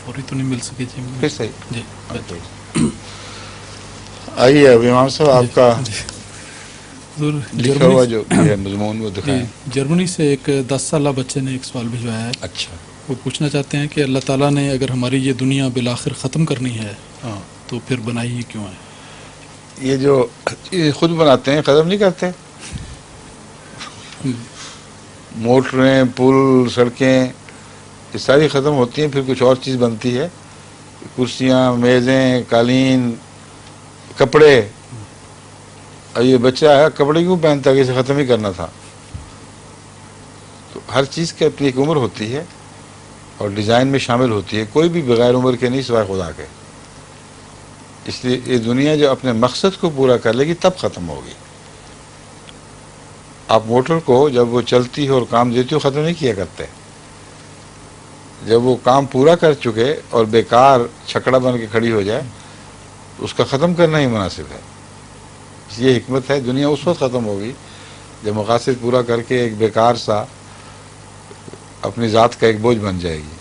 فوری تو نہیں مل سکی جی پھر صحیح. جی. آئیے اب امام صاحب آپ کا حضور لکھا ہوا جو بھی ہے مضمون وہ جی دکھائیں. جرمنی سے ایک 10 سالہ بچے نے ایک سوال بھجوایا ہے. اچھا. وہ پوچھنا چاہتے ہیں کہ اللہ تعالیٰ نے اگر ہماری یہ دنیا بالآخر ختم کرنی ہے ہاں تو پھر بنائی ہی کیوں ہے؟ یہ جو یہ خود بناتے ہیں ختم نہیں کرتے. موٹریں پل سڑکیں یہ ساری ختم ہوتی ہیں پھر کچھ اور چیز بنتی ہے. کرسیاں میزیں قالین کپڑے. اور یہ بچہ ہے کپڑے کیوں پہنتا کہ اسے ختم ہی کرنا تھا. تو ہر چیز کی اپنی ایک عمر ہوتی ہے اور ڈیزائن میں شامل ہوتی ہے. کوئی بھی بغیر عمر کے نہیں سوائے خدا کے. اس لیے یہ دنیا جو اپنے مقصد کو پورا کر لے گی تب ختم ہوگی. آپ موٹر کو جب وہ چلتی ہے اور کام دیتی ہو ختم نہیں کیا کرتے. جب وہ کام پورا کر چکے اور بیکار چھکڑا بن کے کھڑی ہو جائے اس کا ختم کرنا ہی مناسب ہے. یہ حکمت ہے. دنیا اس وقت ختم ہوگی جب مقاصد پورا کر کے ایک بیکار سا اپنی ذات کا ایک بوجھ بن جائے گی.